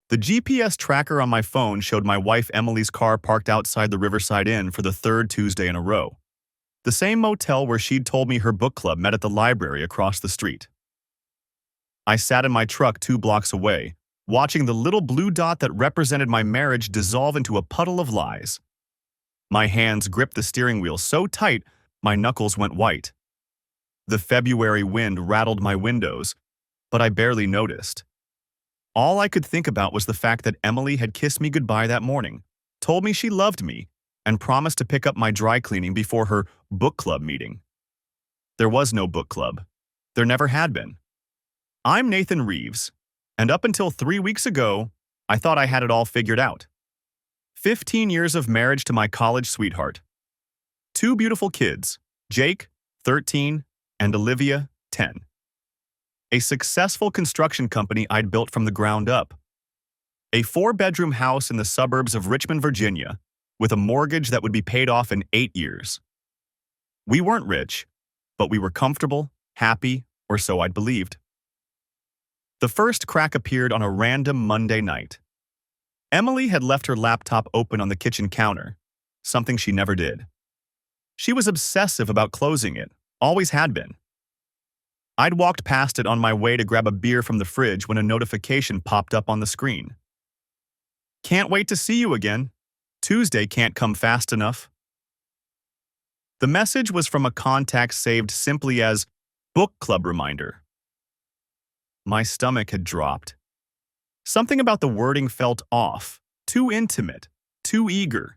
The GPS tracker on my phone showed my wife Emily's car parked outside the Riverside Inn for the third Tuesday in a row. The same motel where she'd told me her book club met at the library across the street. I sat in my truck 2 blocks away, watching the little blue dot that represented my marriage dissolve into a puddle of lies. My hands gripped the steering wheel so tight, my knuckles went white. The February wind rattled my windows, but I barely noticed. All I could think about was the fact that Emily had kissed me goodbye that morning, told me she loved me, and promised to pick up my dry cleaning before her book club meeting. There was no book club. There never had been. I'm Nathan Reeves, and up until 3 weeks ago, I thought I had it all figured out. 15 years of marriage to my college sweetheart. 2 beautiful kids, Jake, 13, and Olivia, 10. A successful construction company I'd built from the ground up. A 4-bedroom house in the suburbs of Richmond, Virginia, with a mortgage that would be paid off in 8 years. We weren't rich, but we were comfortable, happy, or so I'd believed. The first crack appeared on a random Monday night. Emily had left her laptop open on the kitchen counter, something she never did. She was obsessive about closing it, always had been. I'd walked past it on my way to grab a beer from the fridge when a notification popped up on the screen. Can't wait to see you again. Tuesday can't come fast enough. The message was from a contact saved simply as book club reminder. My stomach had dropped. Something about the wording felt off, too intimate, too eager.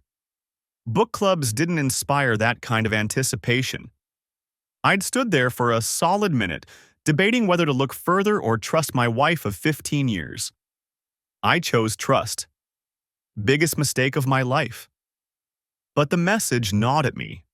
Book clubs didn't inspire that kind of anticipation. I'd stood there for a solid minute, debating whether to look further or trust my wife of 15 years. I chose trust. Biggest mistake of my life. But the message gnawed at me.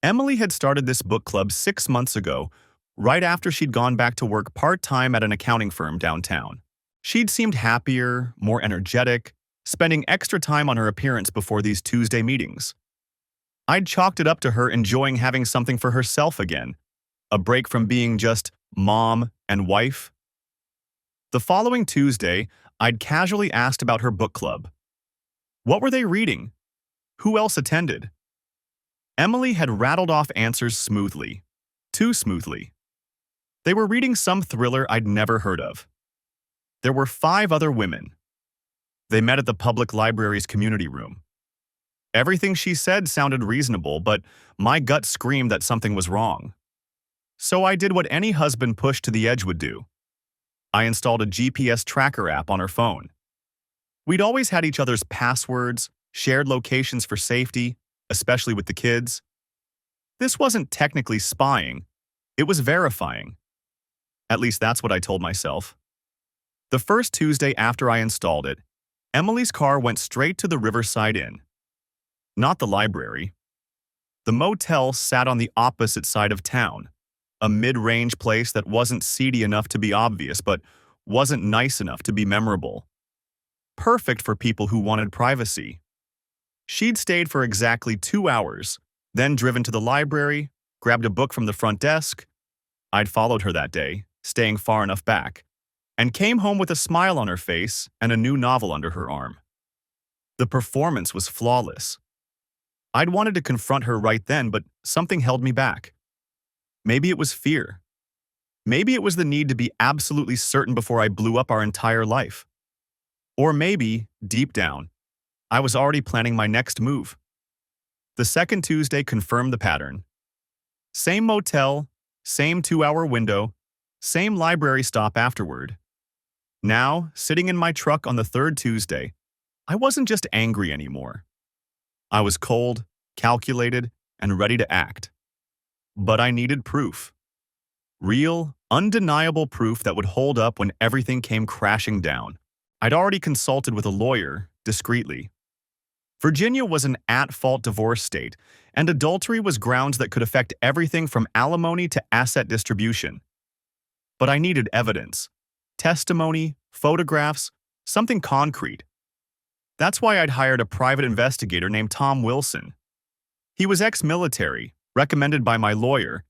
Emily had started this book club 6 months ago, right after she'd gone back to work part-time at an accounting firm downtown. She'd seemed happier, more energetic, spending extra time on her appearance before these Tuesday meetings. I'd chalked it up to her enjoying having something for herself again, a break from being just mom and wife. The following Tuesday, I'd casually asked about her book club. What were they reading? Who else attended? Emily had rattled off answers smoothly, too smoothly. They were reading some thriller I'd never heard of. There were 5 other women. They met at the public library's community room. Everything she said sounded reasonable, but my gut screamed that something was wrong. So I did what any husband pushed to the edge would do. I installed a GPS tracker app on her phone. We'd always had each other's passwords, shared locations for safety, especially with the kids. This wasn't technically spying, it was verifying. At least that's what I told myself. The first Tuesday after I installed it, Emily's car went straight to the Riverside Inn. Not the library. The motel sat on the opposite side of town, a mid-range place that wasn't seedy enough to be obvious, but wasn't nice enough to be memorable. Perfect for people who wanted privacy. She'd stayed for exactly 2 hours, then driven to the library, grabbed a book from the front desk. I'd followed her that day, staying far enough back, and came home with a smile on her face and a new novel under her arm. The performance was flawless. I'd wanted to confront her right then, but something held me back. Maybe it was fear. Maybe it was the need to be absolutely certain before I blew up our entire life. Or maybe, deep down, I was already planning my next move. The second Tuesday confirmed the pattern. Same motel, same 2-hour window, same library stop afterward. Now, sitting in my truck on the third Tuesday, I wasn't just angry anymore. I was cold, calculated, and ready to act. But I needed proof. Real, undeniable proof that would hold up when everything came crashing down. I'd already consulted with a lawyer, discreetly. Virginia was an at-fault divorce state, and adultery was grounds that could affect everything from alimony to asset distribution. But I needed evidence. Testimony, photographs, something concrete. That's why I'd hired a private investigator named Tom Wilson. He was ex-military, recommended by my lawyer,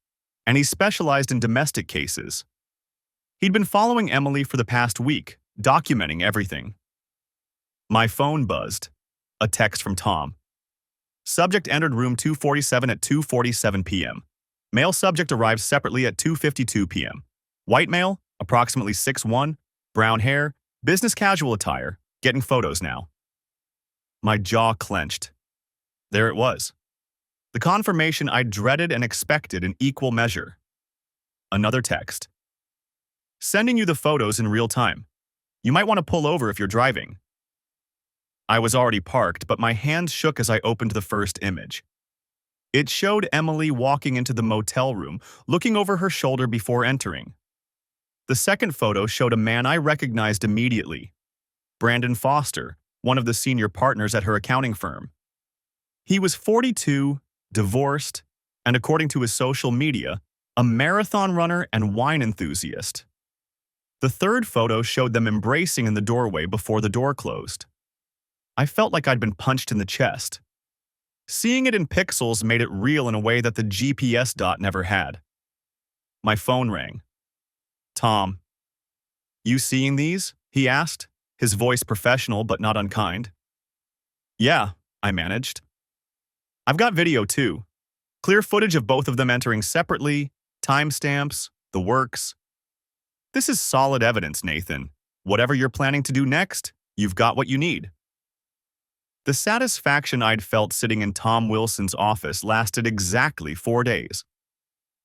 and he specialized in domestic cases. He'd been following Emily for the past week, documenting everything. My phone buzzed. A text from Tom. Subject entered room 247 at 2:47 p.m. Male subject arrived separately at 2:52 p.m. White male, approximately 6'1", brown hair, business casual attire, getting photos now. My jaw clenched. There it was. The confirmation I dreaded and expected in equal measure. Another text. Sending you the photos in real time. You might want to pull over if you're driving. I was already parked, but my hands shook as I opened the first image. It showed Emily walking into the motel room, looking over her shoulder before entering. The second photo showed a man I recognized immediately. Brandon Foster, one of the senior partners at her accounting firm. He was 42, divorced, and according to his social media, a marathon runner and wine enthusiast. The third photo showed them embracing in the doorway before the door closed. I felt like I'd been punched in the chest. Seeing it in pixels made it real in a way that the GPS dot never had. My phone rang. Tom. You seeing these? He asked, his voice professional but not unkind. Yeah, I managed. I've got video too. Clear footage of both of them entering separately, timestamps, the works. This is solid evidence, Nathan. Whatever you're planning to do next, you've got what you need. The satisfaction I'd felt sitting in Tom Wilson's office lasted exactly 4 days.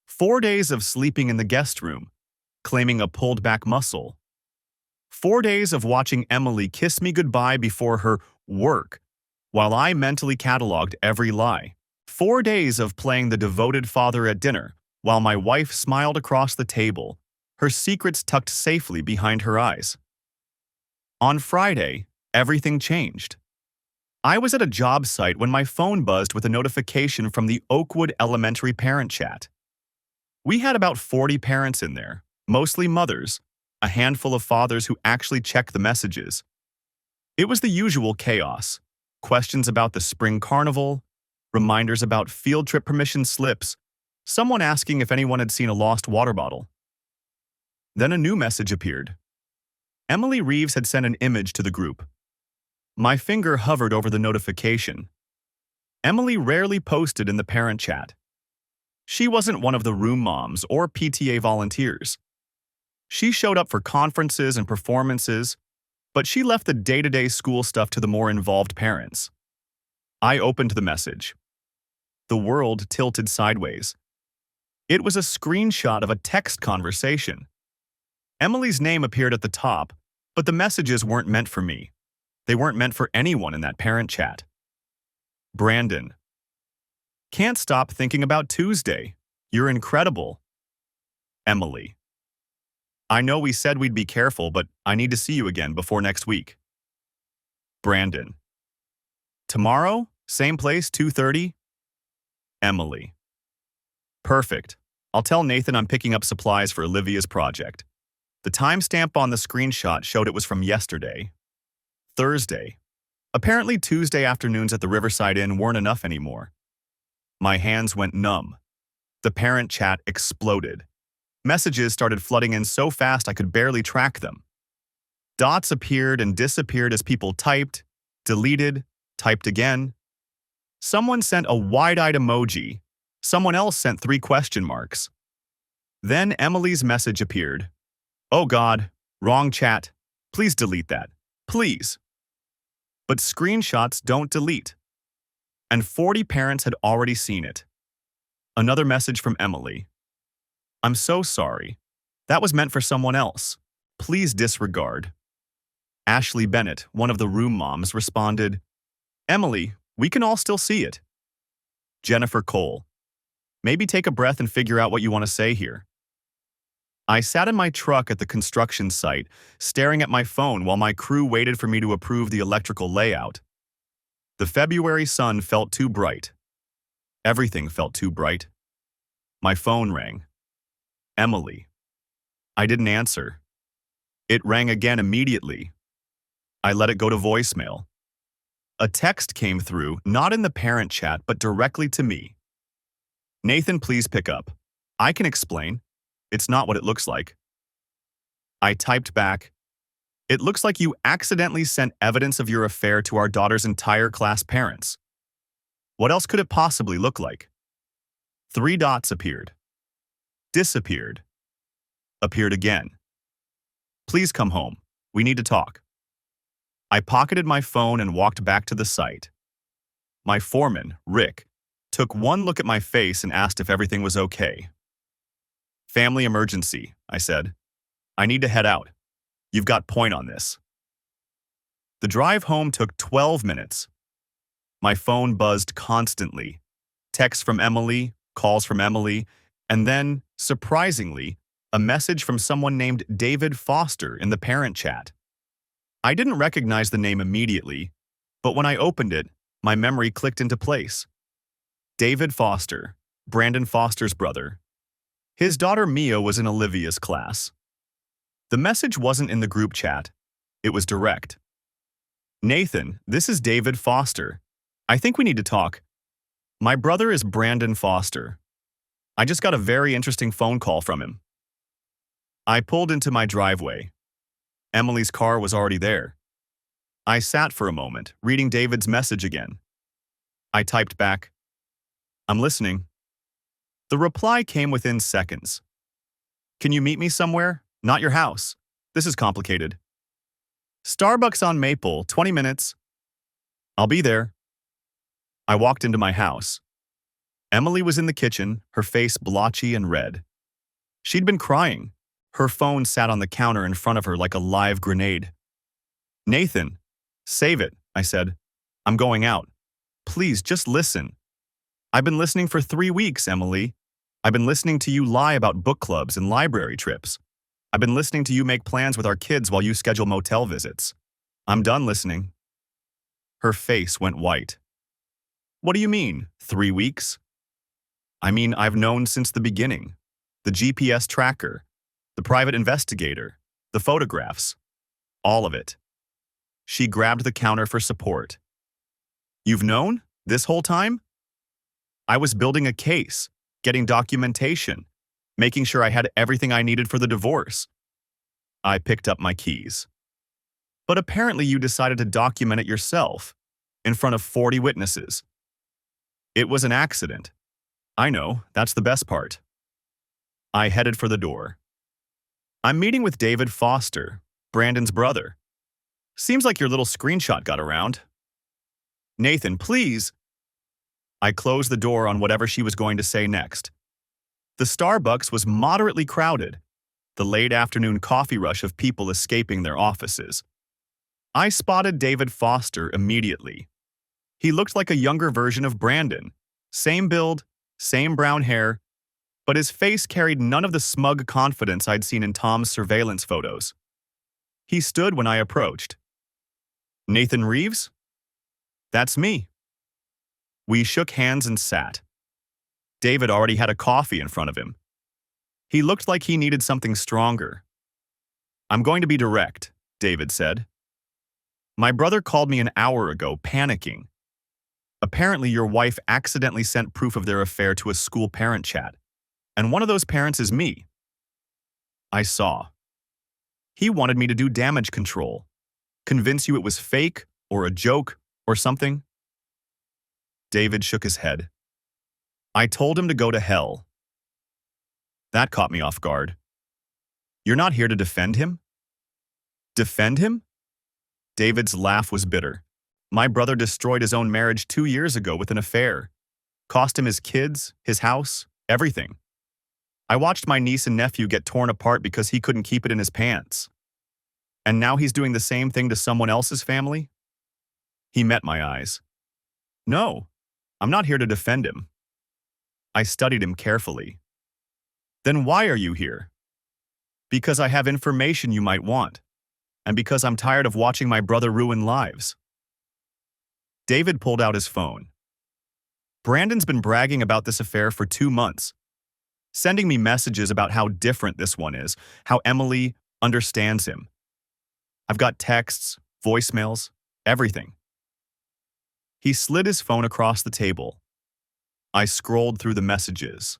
4 days of sleeping in the guest room, claiming a pulled-back muscle. 4 days of watching Emily kiss me goodbye before her work, while I mentally cataloged every lie. 4 days of playing the devoted father at dinner, while my wife smiled across the table, her secrets tucked safely behind her eyes. On Friday, everything changed. I was at a job site when my phone buzzed with a notification from the Oakwood Elementary parent chat. We had about 40 parents in there, mostly mothers, a handful of fathers who actually checked the messages. It was the usual chaos. Questions about the spring carnival, reminders about field trip permission slips, someone asking if anyone had seen a lost water bottle. Then a new message appeared. Emily Reeves had sent an image to the group. My finger hovered over the notification. Emily rarely posted in the parent chat. She wasn't one of the room moms or PTA volunteers. She showed up for conferences and performances, but she left the day-to-day school stuff to the more involved parents. I opened the message. The world tilted sideways. It was a screenshot of a text conversation. Emily's name appeared at the top, but the messages weren't meant for me. They weren't meant for anyone in that parent chat. Brandon. Can't stop thinking about Tuesday. You're incredible. Emily. I know we said we'd be careful, but I need to see you again before next week. Brandon. Tomorrow? Same place, 2:30? Emily. Perfect. I'll tell Nathan I'm picking up supplies for Olivia's project. The timestamp on the screenshot showed it was from yesterday. Thursday. Apparently Tuesday afternoons at the Riverside Inn weren't enough anymore. My hands went numb. The parent chat exploded. Messages started flooding in so fast I could barely track them. Dots appeared and disappeared as people typed, deleted, typed again. Someone sent a wide-eyed emoji. Someone else sent 3 question marks. Then Emily's message appeared. Oh God, wrong chat. Please delete that. Please. But screenshots don't delete. And 40 parents had already seen it. Another message from Emily. I'm so sorry. That was meant for someone else. Please disregard. Ashley Bennett, one of the room moms, responded, Emily, we can all still see it. Jennifer Cole. Maybe take a breath and figure out what you want to say here. I sat in my truck at the construction site, staring at my phone while my crew waited for me to approve the electrical layout. The February sun felt too bright. Everything felt too bright. My phone rang. Emily. I didn't answer. It rang again immediately. I let it go to voicemail. A text came through, not in the parent chat, but directly to me. Nathan, please pick up. I can explain. It's not what it looks like. I typed back, It looks like you accidentally sent evidence of your affair to our daughter's entire class parents. What else could it possibly look like? Three dots appeared. Disappeared. Appeared again. Please come home. We need to talk. I pocketed my phone and walked back to the site. My foreman, Rick, took one look at my face and asked if everything was okay. Family emergency, I said. I need to head out. You've got point on this. The drive home took 12 minutes. My phone buzzed constantly. Texts from Emily, calls from Emily, and then, surprisingly, a message from someone named David Foster in the parent chat. I didn't recognize the name immediately, but when I opened it, my memory clicked into place. David Foster, Brandon Foster's brother. His daughter Mia was in Olivia's class. The message wasn't in the group chat. It was direct. Nathan, this is David Foster. I think we need to talk. My brother is Brandon Foster. I just got a very interesting phone call from him. I pulled into my driveway. Emily's car was already there. I sat for a moment, reading David's message again. I typed back, I'm listening. The reply came within seconds. Can you meet me somewhere? Not your house. This is complicated. Starbucks on Maple, 20 minutes. I'll be there. I walked into my house. Emily was in the kitchen, her face blotchy and red. She'd been crying. Her phone sat on the counter in front of her like a live grenade. Nathan, save it, I said. I'm going out. Please, just listen. I've been listening for 3 weeks, Emily. I've been listening to you lie about book clubs and library trips. I've been listening to you make plans with our kids while you schedule motel visits. I'm done listening. Her face went white. What do you mean, 3 weeks? I mean, I've known since the beginning. The GPS tracker, the private investigator, the photographs, all of it. She grabbed the counter for support. You've known? This whole time? I was building a case, getting documentation, making sure I had everything I needed for the divorce. I picked up my keys. But apparently you decided to document it yourself, in front of 40 witnesses. It was an accident. I know, that's the best part. I headed for the door. I'm meeting with David Foster, Brandon's brother. Seems like your little screenshot got around. Nathan, please. I closed the door on whatever she was going to say next. The Starbucks was moderately crowded, the late afternoon coffee rush of people escaping their offices. I spotted David Foster immediately. He looked like a younger version of Brandon. Same build, same brown hair, but his face carried none of the smug confidence I'd seen in Tom's surveillance photos. He stood when I approached. Nathan Reeves? That's me. We shook hands and sat. David already had a coffee in front of him. He looked like he needed something stronger. I'm going to be direct, David said. My brother called me an hour ago, panicking. Apparently, your wife accidentally sent proof of their affair to a school parent chat, and one of those parents is me. I saw. He wanted me to do damage control, convince you it was fake or a joke or something. David shook his head. I told him to go to hell. That caught me off guard. You're not here to defend him? Defend him? David's laugh was bitter. My brother destroyed his own marriage 2 years ago with an affair. Cost him his kids, his house, everything. I watched my niece and nephew get torn apart because he couldn't keep it in his pants. And now he's doing the same thing to someone else's family? He met my eyes. No, I'm not here to defend him. I studied him carefully. Then why are you here? Because I have information you might want, and because I'm tired of watching my brother ruin lives. David pulled out his phone. Brandon's been bragging about this affair for 2 months, sending me messages about how different this one is, how Emily understands him. I've got texts, voicemails, everything. He slid his phone across the table. I scrolled through the messages.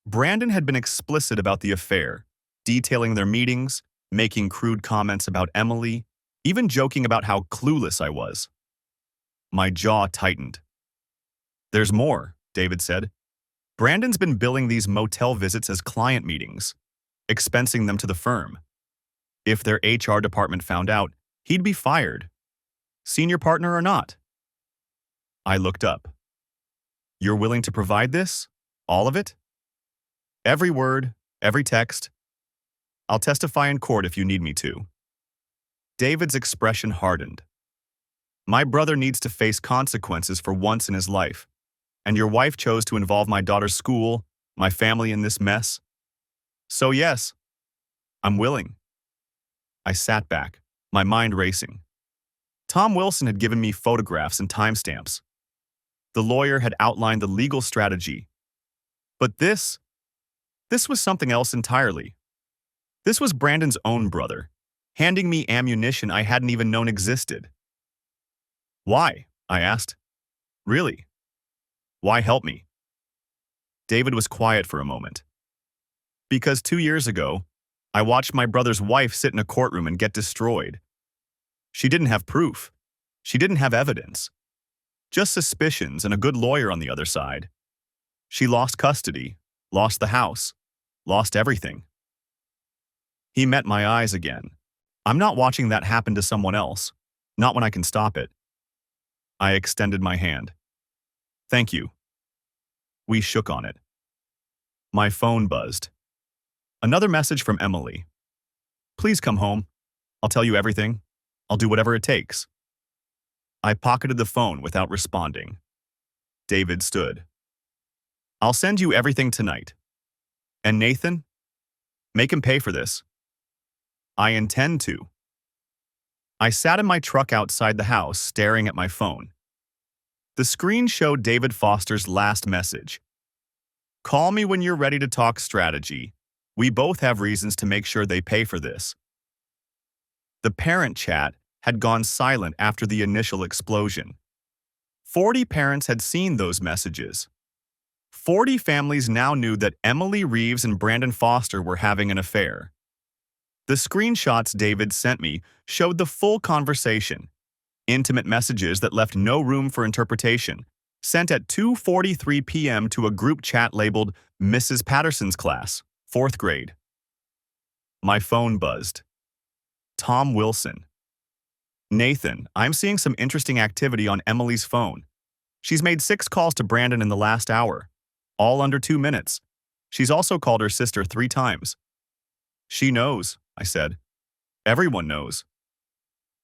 Brandon had been explicit about the affair, detailing their meetings, making crude comments about Emily, even joking about how clueless I was. My jaw tightened. "There's more," David said. "Brandon's been billing these motel visits as client meetings, expensing them to the firm. If their HR department found out, he'd be fired. Senior partner or not." I looked up. "You're willing to provide this? All of it?" "Every word, every text. I'll testify in court if you need me to." David's expression hardened. "My brother needs to face consequences for once in his life, and your wife chose to involve my daughter's school, my family in this mess. So yes, I'm willing." I sat back, my mind racing. Tom Wilson had given me photographs and timestamps. The lawyer had outlined the legal strategy. But this was something else entirely. This was Brandon's own brother, handing me ammunition I hadn't even known existed. "Why?" I asked. "Really? Why help me?" David was quiet for a moment. "Because 2 years ago, I watched my brother's wife sit in a courtroom and get destroyed. She didn't have proof. She didn't have evidence. Just suspicions and a good lawyer on the other side. She lost custody, lost the house, lost everything." He met my eyes again. "I'm not watching that happen to someone else, not when I can stop it." I extended my hand. "Thank you." We shook on it. My phone buzzed. Another message from Emily. "Please come home. I'll tell you everything. I'll do whatever it takes." I pocketed the phone without responding. David stood. "I'll send you everything tonight. And Nathan? Make him pay for this." "I intend to." I sat in my truck outside the house, staring at my phone. The screen showed David Foster's last message. "Call me when you're ready to talk strategy. We both have reasons to make sure they pay for this." The parent chat had gone silent after the initial explosion. 40 parents had seen those messages. 40 families now knew that Emily Reeves and Brandon Foster were having an affair. The screenshots David sent me showed the full conversation. Intimate messages that left no room for interpretation, sent at 2:43 p.m. to a group chat labeled Mrs. Patterson's class, 4th grade. My phone buzzed. Tom Wilson. "Nathan, I'm seeing some interesting activity on Emily's phone. She's made 6 calls to Brandon in the last hour, all under 2 minutes. She's also called her sister 3 times. "She knows," I said. "Everyone knows."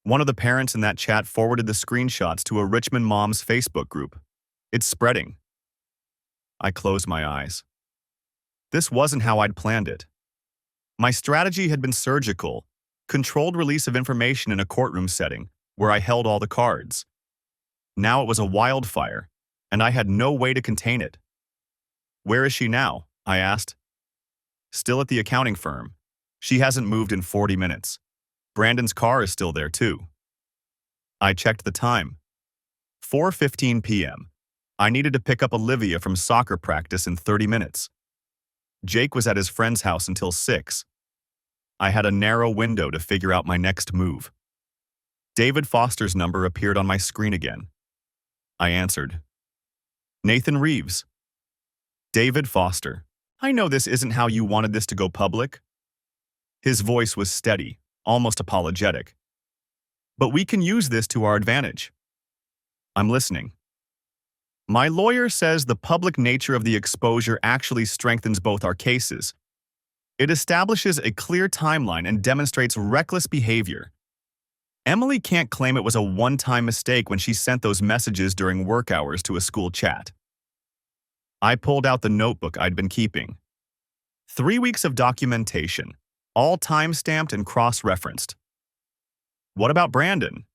One of the parents in that chat forwarded the screenshots to a Richmond Moms Facebook group. "It's spreading." I closed my eyes. This wasn't how I'd planned it. My strategy had been surgical, controlled release of information in a courtroom setting where I held all the cards. Now it was a wildfire, and I had no way to contain it. "Where is she now?" I asked. "Still at the accounting firm. She hasn't moved in 40 minutes. Brandon's car is still there, too." I checked the time. 4:15 p.m. I needed to pick up Olivia from soccer practice in 30 minutes. Jake was at his friend's house until 6. I had a narrow window to figure out my next move. David Foster's number appeared on my screen again. I answered. "Nathan Reeves." "David Foster, I know this isn't how you wanted this to go public." His voice was steady, almost apologetic. "But we can use this to our advantage." "I'm listening." "My lawyer says the public nature of the exposure actually strengthens both our cases. It establishes a clear timeline and demonstrates reckless behavior. Emily can't claim it was a one-time mistake when she sent those messages during work hours to a school chat." I pulled out the notebook I'd been keeping. 3 weeks of documentation, all time-stamped and cross-referenced. "What about Brandon?"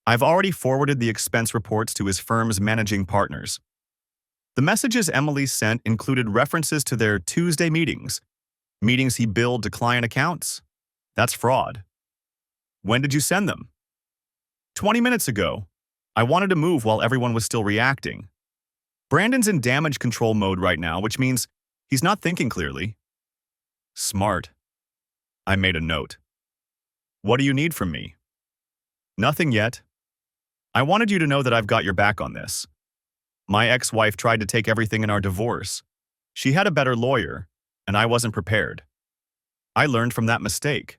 "I've already forwarded the expense reports to his firm's managing partners. The messages Emily sent included references to their Tuesday meetings he billed to client accounts. That's fraud." "When did you send them?" 20 minutes ago. I wanted to move while everyone was still reacting. Brandon's in damage control mode right now, which means he's not thinking clearly." "Smart." I made a note. What do you need from me? Nothing yet. I wanted you to know that I've got your back on this. My ex-wife tried to take everything in our divorce. She had a better lawyer, and I wasn't prepared. I learned from that mistake.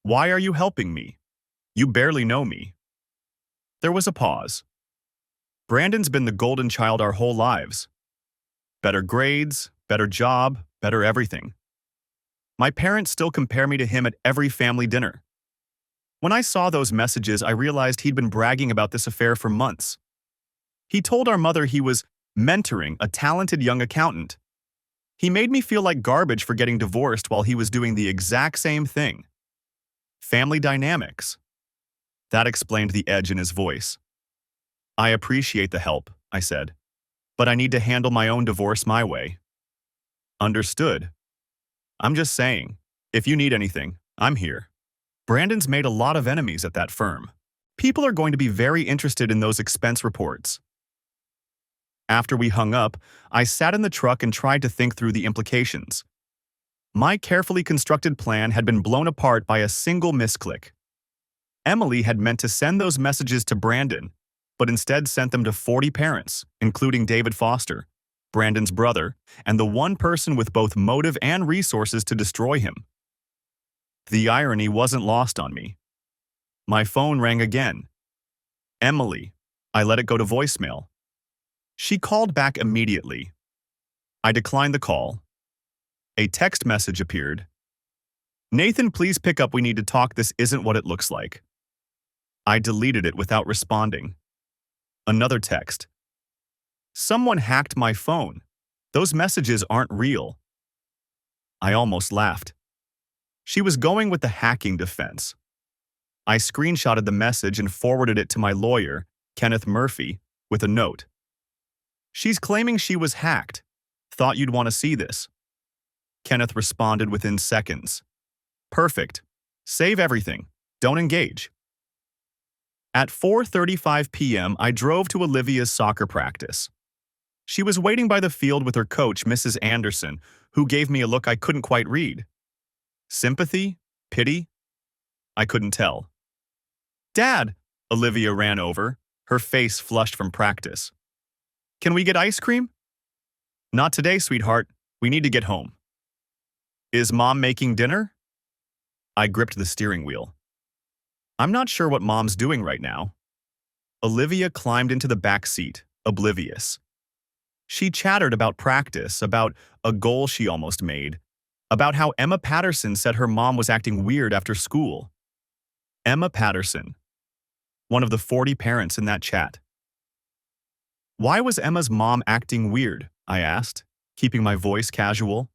Why are you helping me? You barely know me. There was a pause. Brandon's been the golden child our whole lives. Better grades, better job, better everything. My parents still compare me to him at every family dinner. When I saw those messages, I realized he'd been bragging about this affair for months. He told our mother he was mentoring a talented young accountant. He made me feel like garbage for getting divorced while he was doing the exact same thing. Family dynamics. That explained the edge in his voice. I appreciate the help, I said, but I need to handle my own divorce my way. Understood. I'm just saying, if you need anything, I'm here. Brandon's made a lot of enemies at that firm. People are going to be very interested in those expense reports. After we hung up, I sat in the truck and tried to think through the implications. My carefully constructed plan had been blown apart by a single misclick. Emily had meant to send those messages to Brandon, but instead sent them to 40 parents, including David Foster, Brandon's brother, and the one person with both motive and resources to destroy him. The irony wasn't lost on me. My phone rang again. Emily. I let it go to voicemail. She called back immediately. I declined the call. A text message appeared. Nathan, please pick up. We need to talk. This isn't what it looks like. I deleted it without responding. Another text. Someone hacked my phone. Those messages aren't real. I almost laughed. She was going with the hacking defense. I screenshotted the message and forwarded it to my lawyer, Kenneth Murphy, with a note. She's claiming she was hacked. Thought you'd want to see this. Kenneth responded within seconds. Perfect. Save everything. Don't engage. At 4:35 p.m., I drove to Olivia's soccer practice. She was waiting by the field with her coach, Mrs. Anderson, who gave me a look I couldn't quite read. Sympathy? Pity? I couldn't tell. Dad! Olivia ran over, her face flushed from practice. Can we get ice cream? Not today, sweetheart. We need to get home. Is Mom making dinner? I gripped the steering wheel. I'm not sure what Mom's doing right now. Olivia climbed into the back seat, oblivious. She chattered about practice, about a goal she almost made, about how Emma Patterson said her mom was acting weird after school. Emma Patterson, one of the 40 parents in that chat. Why was Emma's mom acting weird? I asked, keeping my voice casual.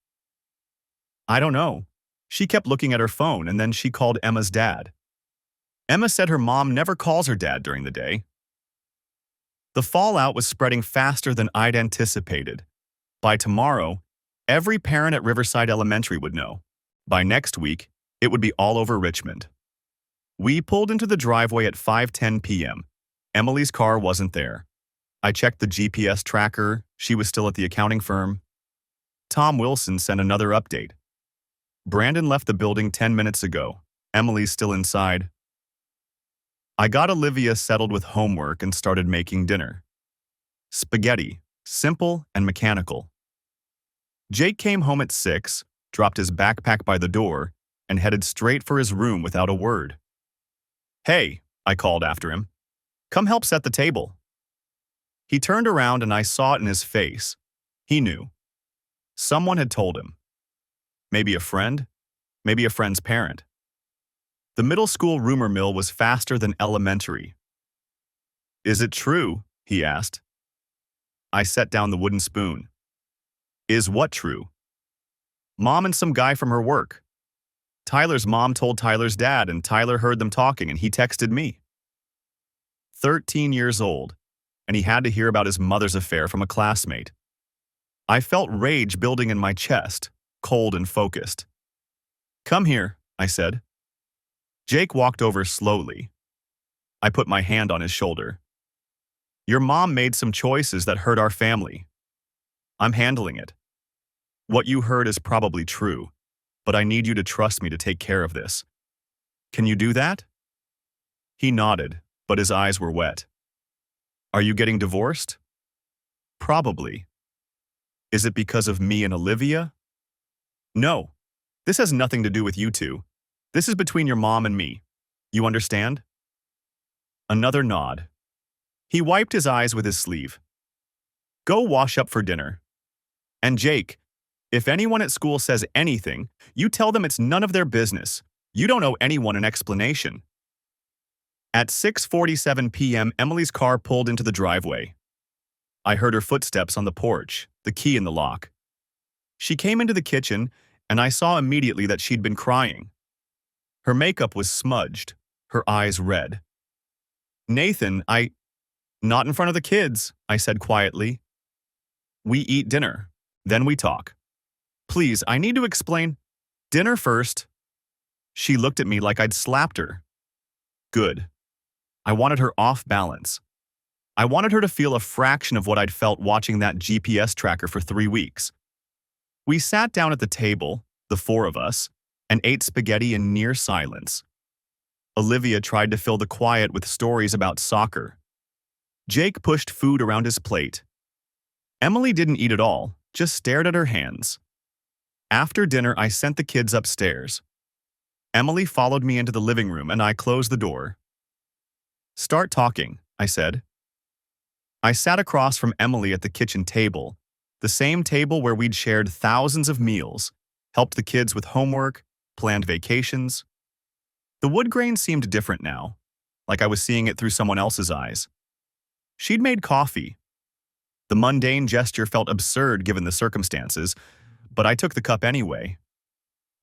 I don't know. She kept looking at her phone and then she called Emma's dad. Emma said her mom never calls her dad during the day. The fallout was spreading faster than I'd anticipated. By tomorrow, every parent at Riverside Elementary would know. By next week, it would be all over Richmond. We pulled into the driveway at 5:10 p.m. Emily's car wasn't there. I checked the GPS tracker. She was still at the accounting firm. Tom Wilson sent another update. Brandon left the building 10 minutes ago. Emily's still inside. I got Olivia settled with homework and started making dinner. Spaghetti, simple and mechanical. Jake came home at 6, dropped his backpack by the door, and headed straight for his room without a word. Hey, I called after him. Come help set the table. He turned around and I saw it in his face. He knew. Someone had told him. Maybe a friend, maybe a friend's parent. The middle school rumor mill was faster than elementary. Is it true? He asked. I set down the wooden spoon. Is what true? Mom and some guy from her work. Tyler's mom told Tyler's dad and Tyler heard them talking and he texted me. 13 years old, and he had to hear about his mother's affair from a classmate. I felt rage building in my chest, cold and focused. Come here, I said. Jake walked over slowly. I put my hand on his shoulder. Your mom made some choices that hurt our family. I'm handling it. What you heard is probably true, but I need you to trust me to take care of this. Can you do that? He nodded, but his eyes were wet. Are you getting divorced? Probably. Is it because of me and Olivia? No. This has nothing to do with you two. This is between your mom and me. You understand? Another nod. He wiped his eyes with his sleeve. Go wash up for dinner. And Jake, if anyone at school says anything, you tell them it's none of their business. You don't owe anyone an explanation. At 6:47 p.m., Emily's car pulled into the driveway. I heard her footsteps on the porch, the key in the lock. She came into the kitchen, and I saw immediately that she'd been crying. Her makeup was smudged, her eyes red. Nathan, Not in front of the kids, I said quietly. We eat dinner, then we talk. Please, I need to explain. Dinner first. She looked at me like I'd slapped her. Good. I wanted her off balance. I wanted her to feel a fraction of what I'd felt watching that GPS tracker for 3 weeks. We sat down at the table, the four of us, and ate spaghetti in near silence. Olivia tried to fill the quiet with stories about soccer. Jake pushed food around his plate. Emily didn't eat at all, just stared at her hands. After dinner, I sent the kids upstairs. Emily followed me into the living room and I closed the door. Start talking, I said. I sat across from Emily at the kitchen table, the same table where we'd shared thousands of meals, helped the kids with homework, planned vacations. The wood grain seemed different now, like I was seeing it through someone else's eyes. She'd made coffee. The mundane gesture felt absurd given the circumstances, but I took the cup anyway.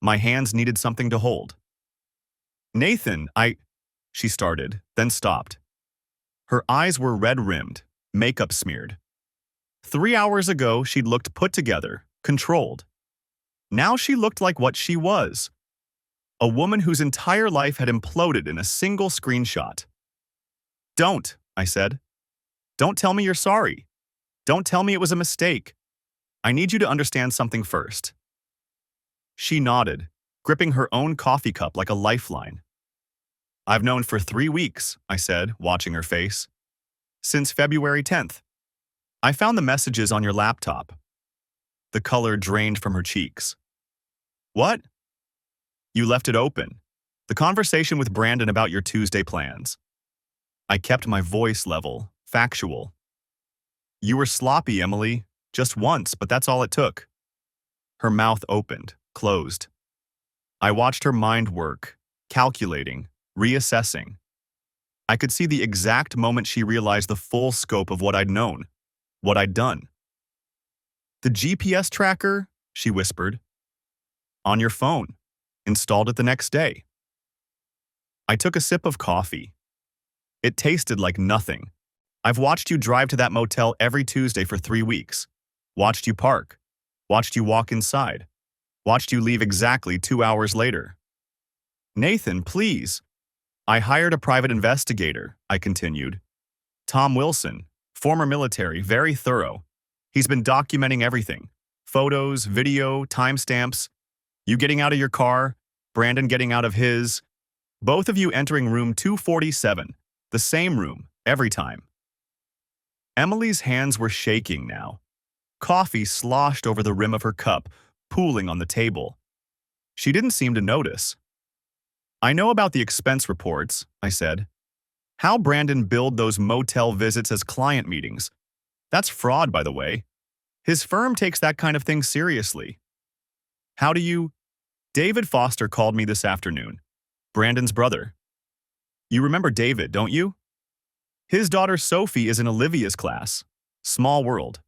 My hands needed something to hold. Nathan, she started, then stopped. Her eyes were red-rimmed, makeup smeared. 3 hours ago, she'd looked put together, controlled. Now she looked like what she was. A woman whose entire life had imploded in a single screenshot. Don't, I said. Don't tell me you're sorry. Don't tell me it was a mistake. I need you to understand something first. She nodded, gripping her own coffee cup like a lifeline. I've known for 3 weeks, I said, watching her face. Since February 10th. I found the messages on your laptop. The color drained from her cheeks. What? You left it open. The conversation with Brandon about your Tuesday plans. I kept my voice level, factual. You were sloppy, Emily. Just once, but that's all it took. Her mouth opened, closed. I watched her mind work, calculating, reassessing. I could see the exact moment she realized the full scope of what I'd known, what I'd done. The GPS tracker, she whispered. On your phone. Installed it the next day. I took a sip of coffee. It tasted like nothing. I've watched you drive to that motel every Tuesday for 3 weeks. Watched you park. Watched you walk inside. Watched you leave exactly 2 hours later. Nathan, please. I hired a private investigator, I continued. Tom Wilson, former military, very thorough. He's been documenting everything. Photos, video, timestamps. You getting out of your car, Brandon getting out of his. Both of you entering room 247, the same room, every time. Emily's hands were shaking now. Coffee sloshed over the rim of her cup, pooling on the table. She didn't seem to notice. I know about the expense reports, I said. How Brandon billed those motel visits as client meetings. That's fraud, by the way. His firm takes that kind of thing seriously. How do you... David Foster called me this afternoon. Brandon's brother. You remember David, don't you? His daughter Sophie is in Olivia's class. Small world.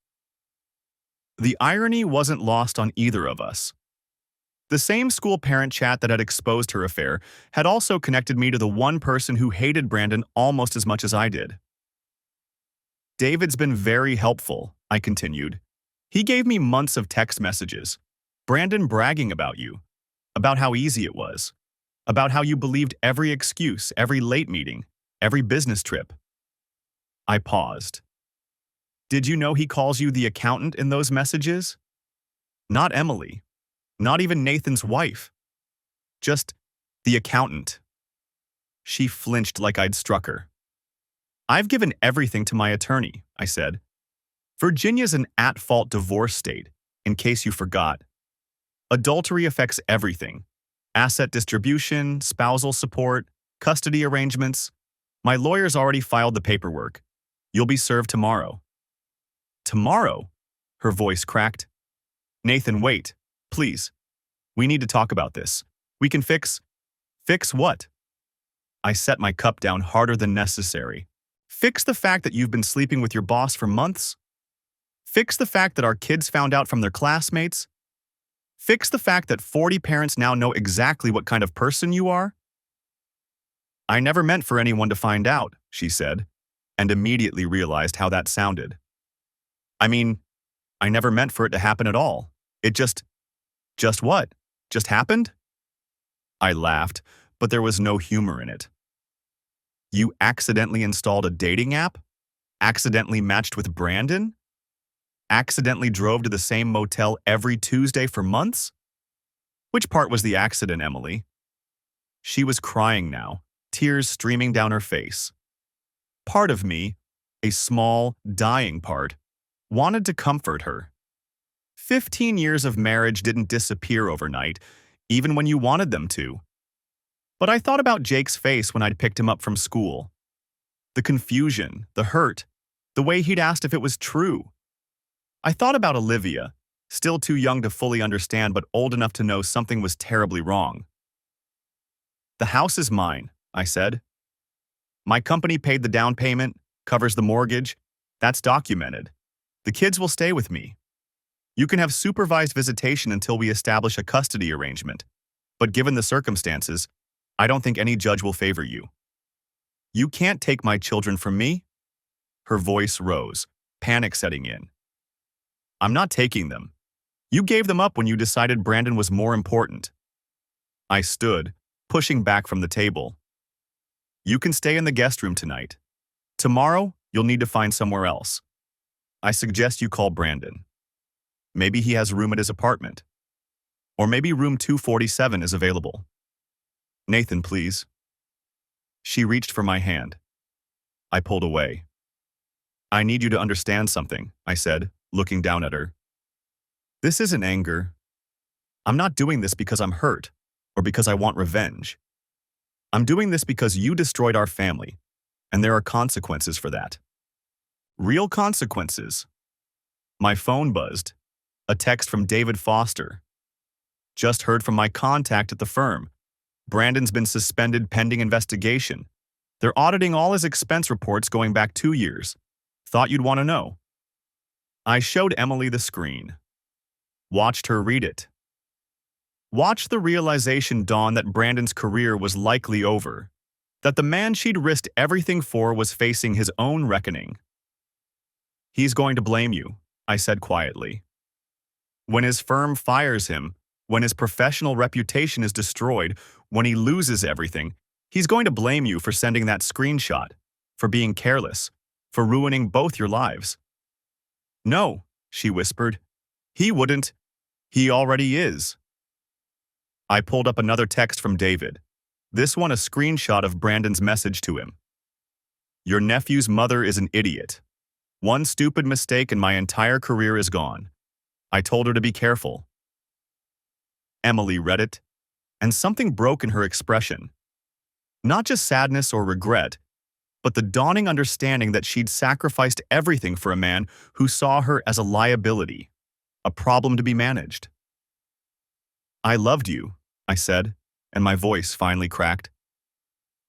The irony wasn't lost on either of us. The same school parent chat that had exposed her affair had also connected me to the one person who hated Brandon almost as much as I did. David's been very helpful, I continued. He gave me months of text messages. Brandon bragging about you, about how easy it was, about how you believed every excuse, every late meeting, every business trip. I paused. Did you know he calls you the accountant in those messages? Not Emily. Not even Nathan's wife. Just the accountant. She flinched like I'd struck her. I've given everything to my attorney, I said. Virginia's an at-fault divorce state, in case you forgot. Adultery affects everything. Asset distribution, spousal support, custody arrangements. My lawyer's already filed the paperwork. You'll be served tomorrow. Tomorrow? Her voice cracked. Nathan, wait. Please. We need to talk about this. We can fix… Fix what? I set my cup down harder than necessary. Fix the fact that you've been sleeping with your boss for months? Fix the fact that our kids found out from their classmates? Fix the fact that 40 parents now know exactly what kind of person you are? I never meant for anyone to find out, she said, and immediately realized how that sounded. I mean, I never meant for it to happen at all. It just what? Just happened? I laughed, but there was no humor in it. You accidentally installed a dating app? Accidentally matched with Brandon? Accidentally drove to the same motel every Tuesday for months? Which part was the accident, Emily? She was crying now, tears streaming down her face. Part of me, a small, dying part, wanted to comfort her. 15 years of marriage didn't disappear overnight, even when you wanted them to. But I thought about Jake's face when I'd picked him up from school. The confusion, the hurt, the way he'd asked if it was true. I thought about Olivia, still too young to fully understand but old enough to know something was terribly wrong. The house is mine, I said. My company paid the down payment, covers the mortgage. That's documented. The kids will stay with me. You can have supervised visitation until we establish a custody arrangement. But given the circumstances, I don't think any judge will favor you. You can't take my children from me? Her voice rose, panic setting in. I'm not taking them. You gave them up when you decided Brandon was more important. I stood, pushing back from the table. You can stay in the guest room tonight. Tomorrow, you'll need to find somewhere else. I suggest you call Brandon. Maybe he has room at his apartment. Or maybe room 247 is available. Nathan, please. She reached for my hand. I pulled away. I need you to understand something, I said, looking down at her. This isn't anger. I'm not doing this because I'm hurt or because I want revenge. I'm doing this because you destroyed our family, and there are consequences for that. Real consequences. My phone buzzed. A text from David Foster. Just heard from my contact at the firm. Brandon's been suspended pending investigation. They're auditing all his expense reports going back 2 years. Thought you'd want to know. I showed Emily the screen. Watched her read it. Watched the realization dawn that Brandon's career was likely over. That the man she'd risked everything for was facing his own reckoning. He's going to blame you, I said quietly. When his firm fires him, when his professional reputation is destroyed, when he loses everything, he's going to blame you for sending that screenshot, for being careless, for ruining both your lives. No, she whispered. He wouldn't. He already is. I pulled up another text from David. This one a screenshot of Brandon's message to him. Your nephew's mother is an idiot. One stupid mistake and my entire career is gone. I told her to be careful. Emily read it, and something broke in her expression. Not just sadness or regret, but the dawning understanding that she'd sacrificed everything for a man who saw her as a liability, a problem to be managed. I loved you, I said, and my voice finally cracked.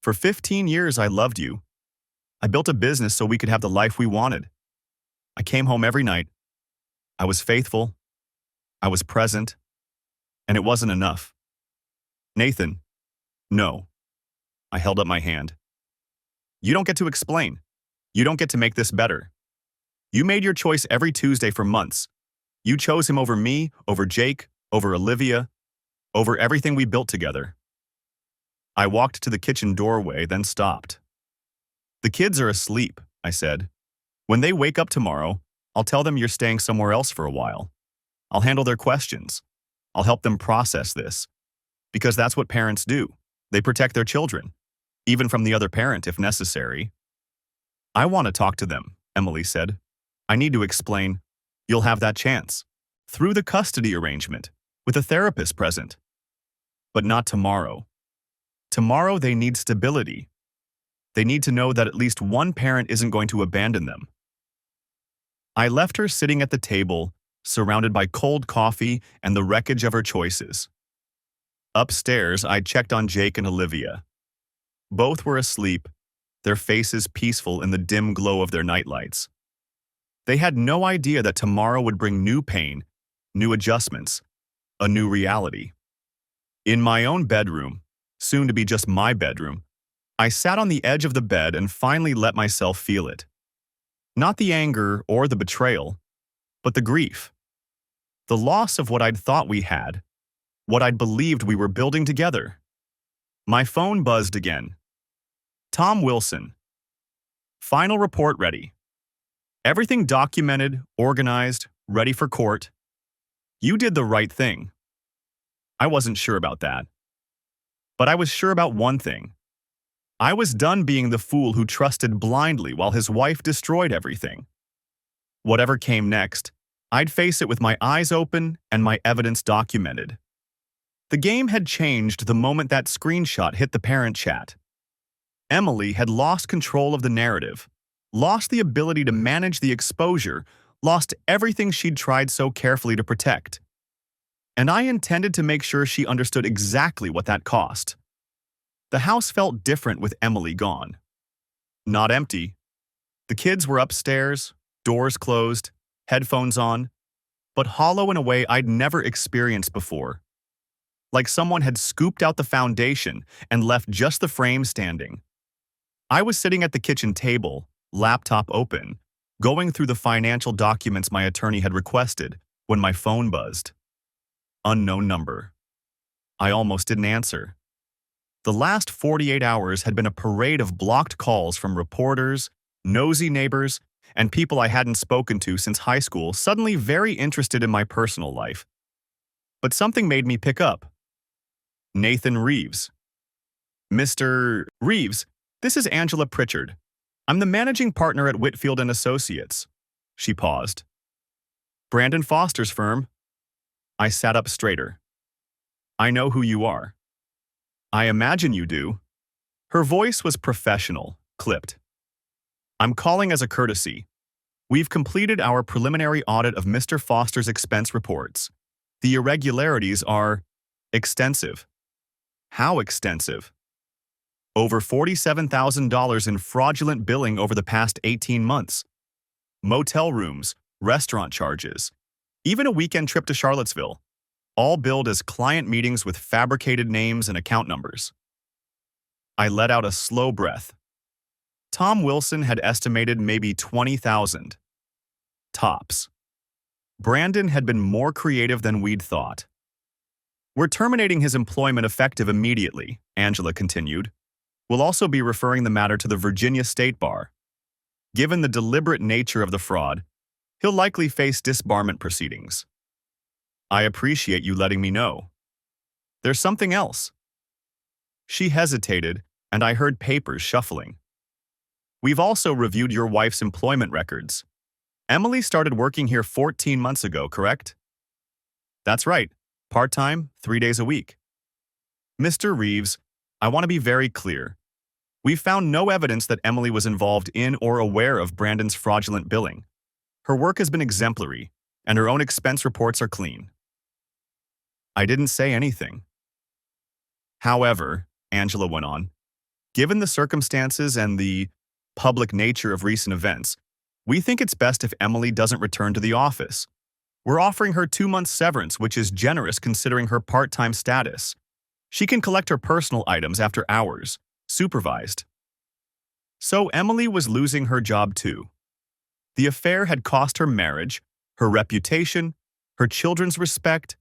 For 15 years, I loved you. I built a business so we could have the life we wanted. I came home every night. I was faithful. I was present. And it wasn't enough. Nathan, no. I held up my hand. You don't get to explain. You don't get to make this better. You made your choice every Tuesday for months. You chose him over me, over Jake, over Olivia, over everything we built together. I walked to the kitchen doorway, then stopped. The kids are asleep, I said. When they wake up tomorrow, I'll tell them you're staying somewhere else for a while. I'll handle their questions. I'll help them process this. Because that's what parents do. They protect their children. even from the other parent if necessary. I want to talk to them, Emily said. I need to explain. You'll have that chance. Through the custody arrangement, with a therapist present. But not tomorrow. Tomorrow they need stability. They need to know that at least one parent isn't going to abandon them. I left her sitting at the table, surrounded by cold coffee and the wreckage of her choices. Upstairs, I checked on Jake and Olivia. Both were asleep, their faces peaceful in the dim glow of their nightlights. They had no idea that tomorrow would bring new pain, new adjustments, a new reality. In my own bedroom, soon to be just my bedroom, I sat on the edge of the bed and finally let myself feel it. Not the anger or the betrayal, but the grief. The loss of what I'd thought we had, what I'd believed we were building together. My phone buzzed again. Tom Wilson. Final report ready. Everything documented, organized, ready for court. You did the right thing. I wasn't sure about that. But I was sure about one thing. I was done being the fool who trusted blindly while his wife destroyed everything. Whatever came next, I'd face it with my eyes open and my evidence documented. The game had changed the moment that screenshot hit the parent chat. Emily had lost control of the narrative, lost the ability to manage the exposure, lost everything she'd tried so carefully to protect. And I intended to make sure she understood exactly what that cost. The house felt different with Emily gone. Not empty. The kids were upstairs, doors closed, headphones on, but hollow in a way I'd never experienced before. Like someone had scooped out the foundation and left just the frame standing. I was sitting at the kitchen table, laptop open, going through the financial documents my attorney had requested when my phone buzzed. Unknown number. I almost didn't answer. The last 48 hours had been a parade of blocked calls from reporters, nosy neighbors, and people I hadn't spoken to since high school, suddenly very interested in my personal life. But something made me pick up. Nathan Reeves. Mr. Reeves, this is Angela Pritchard. I'm the managing partner at Whitfield & Associates. She paused. Brandon Foster's firm. I sat up straighter. I know who you are. I imagine you do. Her voice was professional, clipped. I'm calling as a courtesy. We've completed our preliminary audit of Mr. Foster's expense reports. The irregularities are extensive. How extensive? Over $47,000 in fraudulent billing over the past 18 months. Motel rooms, restaurant charges, even a weekend trip to Charlottesville, all billed as client meetings with fabricated names and account numbers. I let out a slow breath. Tom Wilson had estimated maybe 20,000. Tops. Brandon had been more creative than we'd thought. We're terminating his employment effective immediately, Angela continued. We'll also be referring the matter to the Virginia State Bar. Given the deliberate nature of the fraud, he'll likely face disbarment proceedings. I appreciate you letting me know. There's something else. She hesitated, and I heard papers shuffling. We've also reviewed your wife's employment records. Emily started working here 14 months ago, correct? That's right. Part-time, 3 days a week. Mr. Reeves, I want to be very clear. We've found no evidence that Emily was involved in or aware of Brandon's fraudulent billing. Her work has been exemplary, and her own expense reports are clean. I didn't say anything. However, Angela went on, given the circumstances and the public nature of recent events, we think it's best if Emily doesn't return to the office. We're offering her 2 months severance, which is generous considering her part-time status. She can collect her personal items after hours, supervised. So Emily was losing her job too. The affair had cost her marriage, her reputation, her children's respect,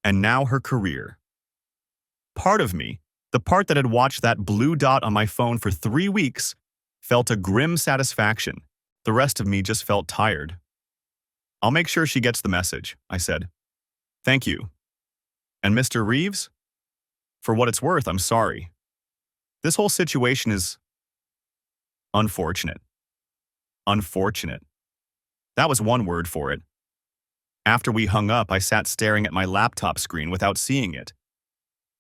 and now her career. Part of me, the part that had watched that blue dot on my phone for 3 weeks, felt a grim satisfaction. The rest of me just felt tired. I'll make sure she gets the message, I said. Thank you. And Mr. Reeves? For what it's worth, I'm sorry. This whole situation is unfortunate. Unfortunate. That was one word for it. After we hung up, I sat staring at my laptop screen without seeing it.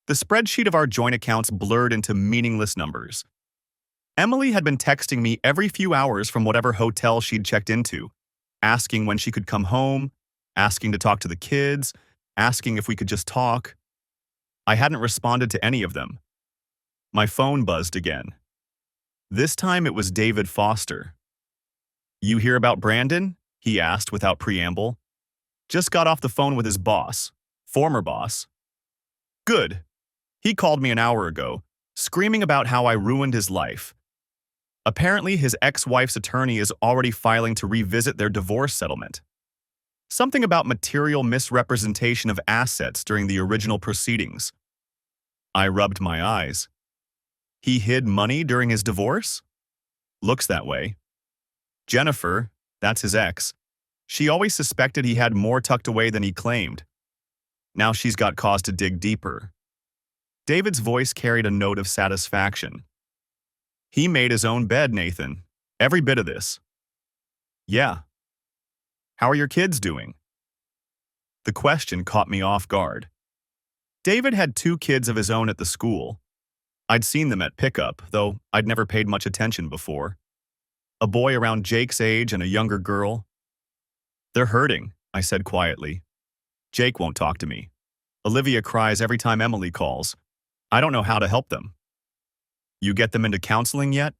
The spreadsheet of our joint accounts blurred into meaningless numbers. Emily had been texting me every few hours from whatever hotel she'd checked into, asking when she could come home, asking to talk to the kids, asking if we could just talk. I hadn't responded to any of them. My phone buzzed again. This time it was David Foster. "You hear about Brandon?" he asked without preamble. "Just got off the phone with his boss, former boss." "Good. He called me an hour ago, screaming about how I ruined his life. Apparently his ex-wife's attorney is already filing to revisit their divorce settlement. Something about material misrepresentation of assets during the original proceedings." I rubbed my eyes. He hid money during his divorce? Looks that way. Jennifer, that's his ex, she always suspected he had more tucked away than he claimed. Now she's got cause to dig deeper. David's voice carried a note of satisfaction. "He made his own bed, Nathan. Every bit of this." "Yeah. How are your kids doing?" The question caught me off guard. David had 2 kids of his own at the school. I'd seen them at pickup, though I'd never paid much attention before. A boy around Jake's age and a younger girl. "They're hurting," I said quietly. "Jake won't talk to me. Olivia cries every time Emily calls. I don't know how to help them." "You get them into counseling yet?"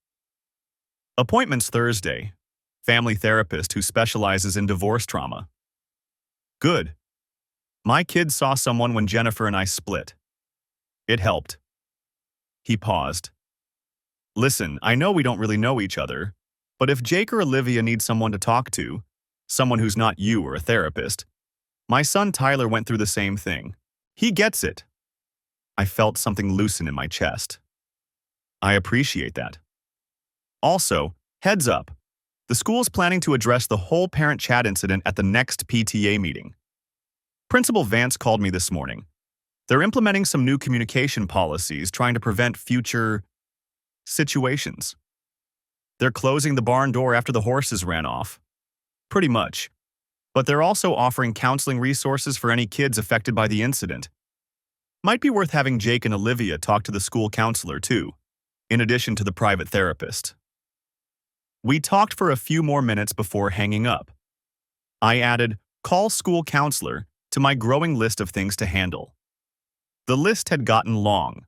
"Appointments Thursday. Family therapist who specializes in divorce trauma." "Good. My kids saw someone when Jennifer and I split. It helped." He paused. "Listen, I know we don't really know each other, but if Jake or Olivia need someone to talk to, someone who's not you or a therapist, my son Tyler went through the same thing. He gets it." I felt something loosen in my chest. I appreciate that. Also, heads up, the school's planning to address the whole parent chat incident at the next PTA meeting. Principal Vance called me this morning. They're implementing some new communication policies trying to prevent future situations. They're closing the barn door after the horses ran off. Pretty much. But they're also offering counseling resources for any kids affected by the incident. Might be worth having Jake and Olivia talk to the school counselor too, in addition to the private therapist. We talked for a few more minutes before hanging up. I added, "Call school counselor," to my growing list of things to handle. The list had gotten long.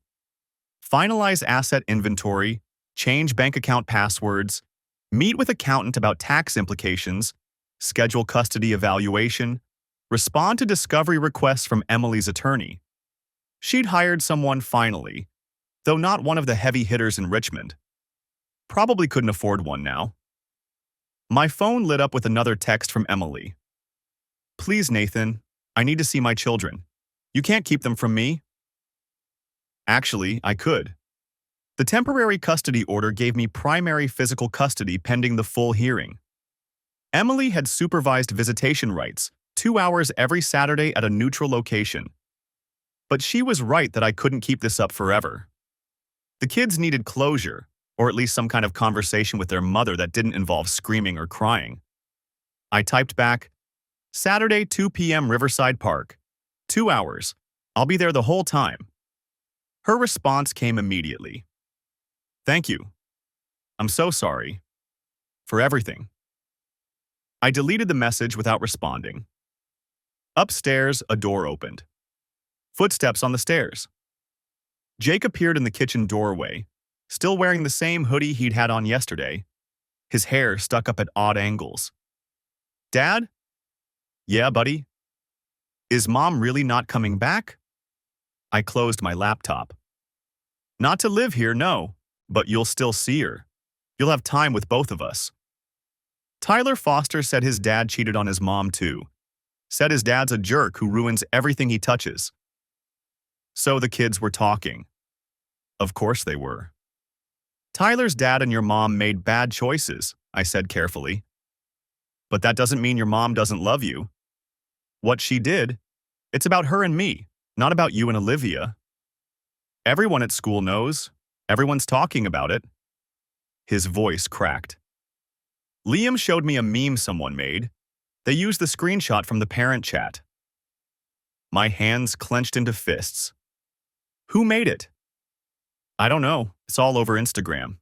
Finalize asset inventory, change bank account passwords, meet with accountant about tax implications, schedule custody evaluation, respond to discovery requests from Emily's attorney. She'd hired someone finally, though not one of the heavy hitters in Richmond. Probably couldn't afford one now. My phone lit up with another text from Emily. "Please, Nathan, I need to see my children. You can't keep them from me." Actually, I could. The temporary custody order gave me primary physical custody pending the full hearing. Emily had supervised visitation rights, 2 hours every Saturday at a neutral location. But she was right that I couldn't keep this up forever. The kids needed closure, or at least some kind of conversation with their mother that didn't involve screaming or crying. I typed back, "Saturday, 2 p.m. Riverside Park. 2 hours. I'll be there the whole time." Her response came immediately. "Thank you. I'm so sorry. For everything." I deleted the message without responding. Upstairs, a door opened. Footsteps on the stairs. Jake appeared in the kitchen doorway, still wearing the same hoodie he'd had on yesterday, his hair stuck up at odd angles. "Dad?" "Yeah, buddy?" "Is Mom really not coming back?" I closed my laptop. "Not to live here, no, but you'll still see her. You'll have time with both of us." Tyler Foster said his dad cheated on his mom too. Said his dad's a jerk who ruins everything he touches. So the kids were talking. Of course they were. "Tyler's dad and your mom made bad choices," I said carefully. "But that doesn't mean your mom doesn't love you. What she did, it's about her and me, not about you and Olivia. Everyone at school knows, Everyone's talking about it. His voice cracked. Liam showed me a meme someone made. They used the screenshot from the parent chat. My hands clenched into fists. Who made it? I don't know. It's all over Instagram.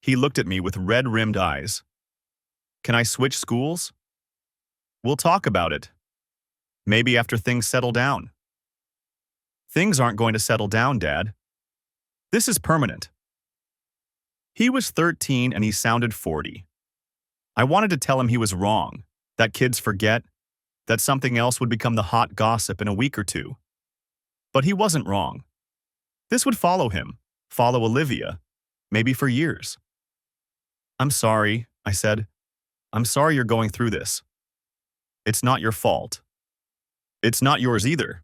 He looked at me with red-rimmed eyes. Can I switch schools? We'll talk about it. Maybe after things settle down. Things aren't going to settle down, Dad. This is permanent. He was 13 and he sounded 40. I wanted to tell him he was wrong, that kids forget, that something else would become the hot gossip in a week or two. But he wasn't wrong. This would follow him, follow Olivia, maybe for years. I'm sorry, I said. I'm sorry you're going through this. It's not your fault. It's not yours either.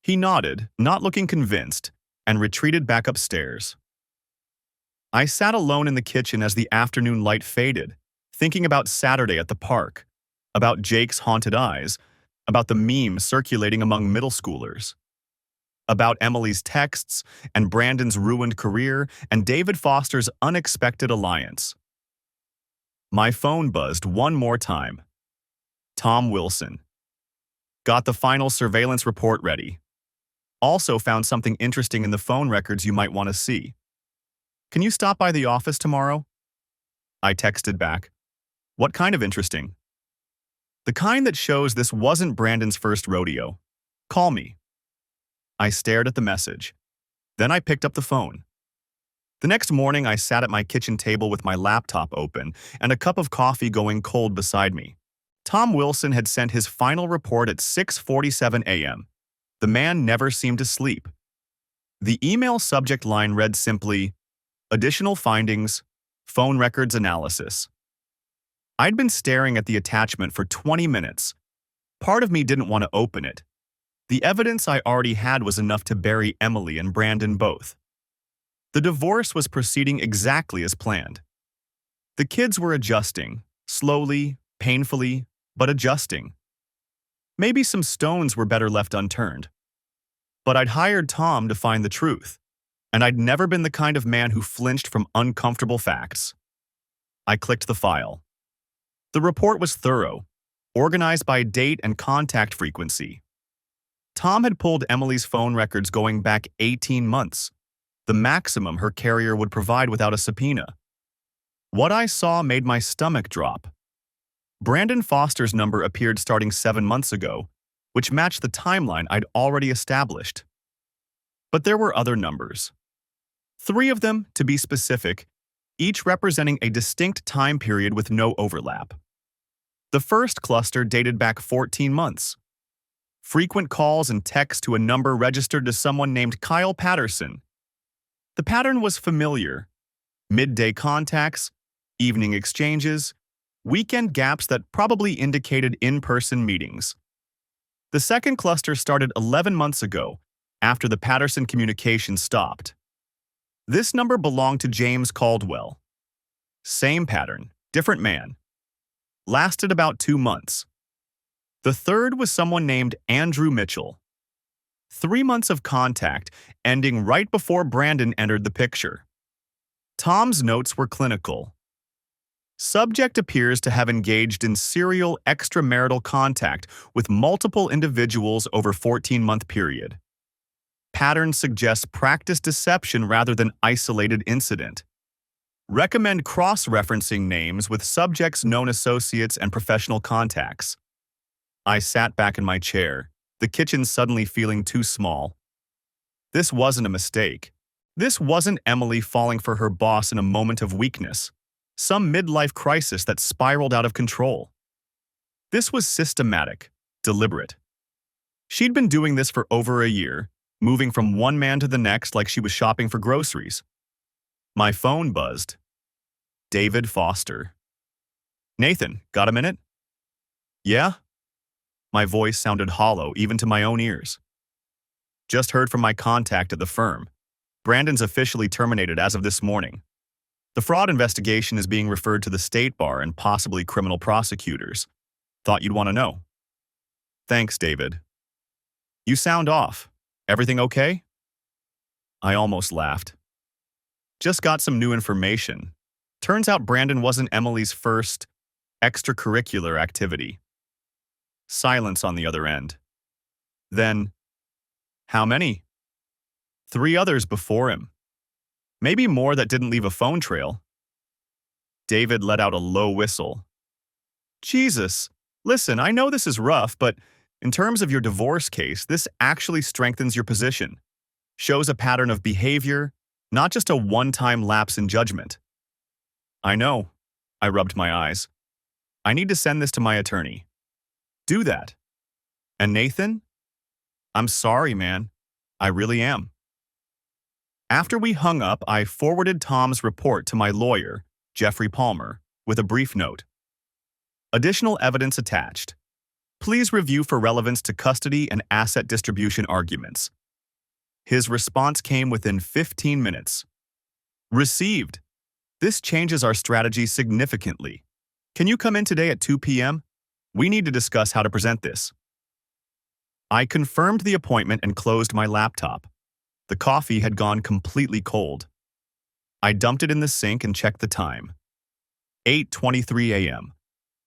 He nodded, not looking convinced, and retreated back upstairs. I sat alone in the kitchen as the afternoon light faded, thinking about Saturday at the park, about Jake's haunted eyes, about the meme circulating among middle schoolers, about Emily's texts and Brandon's ruined career and David Foster's unexpected alliance. My phone buzzed one more time. Tom Wilson. Got the final surveillance report ready. Also found something interesting in the phone records you might want to see. Can you stop by the office tomorrow? I texted back. What kind of interesting? The kind that shows this wasn't Brandon's first rodeo. Call me. I stared at the message. Then I picked up the phone. The next morning, I sat at my kitchen table with my laptop open and a cup of coffee going cold beside me. Tom Wilson had sent his final report at 6:47 a.m. The man never seemed to sleep. The email subject line read simply, "Additional findings, phone records analysis." I'd been staring at the attachment for 20 minutes. Part of me didn't want to open it. The evidence I already had was enough to bury Emily and Brandon both. The divorce was proceeding exactly as planned. The kids were adjusting, slowly, painfully, but adjusting. Maybe some stones were better left unturned. But I'd hired Tom to find the truth, and I'd never been the kind of man who flinched from uncomfortable facts. I clicked the file. The report was thorough, organized by date and contact frequency. Tom had pulled Emily's phone records going back 18 months, the maximum her carrier would provide without a subpoena. What I saw made my stomach drop. Brandon Foster's number appeared starting 7 months ago, which matched the timeline I'd already established. But there were other numbers. 3 of them, to be specific, each representing a distinct time period with no overlap. The first cluster dated back 14 months. Frequent calls and texts to a number registered to someone named Kyle Patterson. The pattern was familiar. Midday contacts, evening exchanges, weekend gaps that probably indicated in-person meetings. The second cluster started 11 months ago, after the Patterson communication stopped. This number belonged to James Caldwell. Same pattern, different man. Lasted about 2 months. The third was someone named Andrew Mitchell. 3 months of contact, ending right before Brandon entered the picture. Tom's notes were clinical. Subject appears to have engaged in serial extramarital contact with multiple individuals over 14-month period. Pattern suggests practiced deception rather than isolated incident. Recommend cross-referencing names with subject's known associates and professional contacts. I sat back in my chair, the kitchen suddenly feeling too small. This wasn't a mistake. This wasn't Emily falling for her boss in a moment of weakness, some midlife crisis that spiraled out of control. This was systematic, deliberate. She'd been doing this for over a year, moving from one man to the next like she was shopping for groceries. My phone buzzed. David Foster. Nathan, got a minute? Yeah? My voice sounded hollow even to my own ears. Just heard from my contact at the firm. Brandon's officially terminated as of this morning. The fraud investigation is being referred to the state bar and possibly criminal prosecutors. Thought you'd want to know. Thanks, David. You sound off. Everything okay? I almost laughed. Just got some new information. Turns out Brandon wasn't Emily's first extracurricular activity. Silence on the other end. Then, how many? 3 others before him. Maybe more that didn't leave a phone trail. David let out a low whistle. Jesus, listen, I know this is rough, but in terms of your divorce case, this actually strengthens your position. Shows a pattern of behavior, not just a one-time lapse in judgment. I know. I rubbed my eyes. I need to send this to my attorney. Do that. And Nathan? I'm sorry, man. I really am. After we hung up, I forwarded Tom's report to my lawyer, Jeffrey Palmer, with a brief note. Additional evidence attached. Please review for relevance to custody and asset distribution arguments. His response came within 15 minutes. Received. This changes our strategy significantly. Can you come in today at 2 p.m.? We need to discuss how to present this. I confirmed the appointment and closed my laptop. The coffee had gone completely cold. I dumped it in the sink and checked the time. 8:23 a.m.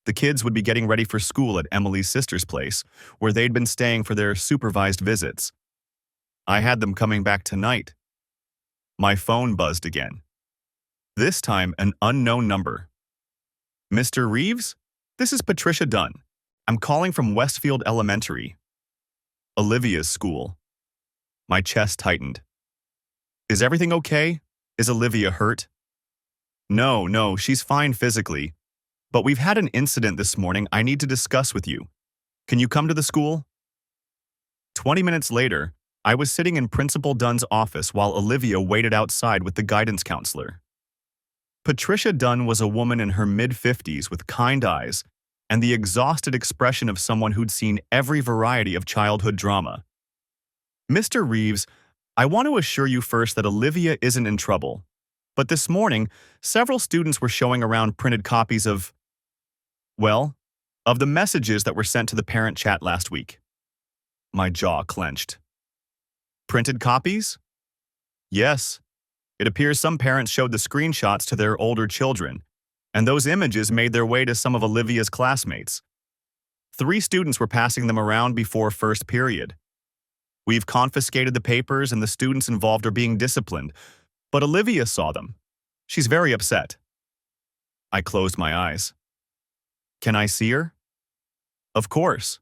The kids would be getting ready for school at Emily's sister's place, where they'd been staying for their supervised visits. I had them coming back tonight. My phone buzzed again. This time, an unknown number. Mr. Reeves? This is Patricia Dunn. I'm calling from Westfield Elementary. Olivia's school. My chest tightened. Is everything okay? Is Olivia hurt? No, she's fine physically. But we've had an incident this morning I need to discuss with you. Can you come to the school? 20 minutes later, I was sitting in Principal Dunn's office while Olivia waited outside with the guidance counselor. Patricia Dunn was a woman in her mid-50s with kind eyes and the exhausted expression of someone who'd seen every variety of childhood drama. Mr. Reeves, I want to assure you first that Olivia isn't in trouble. But this morning, several students were showing around printed copies of the messages that were sent to the parent chat last week. My jaw clenched. Printed copies? Yes. It appears some parents showed the screenshots to their older children, and those images made their way to some of Olivia's classmates. 3 students were passing them around before first period. We've confiscated the papers and the students involved are being disciplined, but Olivia saw them. She's very upset. I closed my eyes. Can I see her? Of course.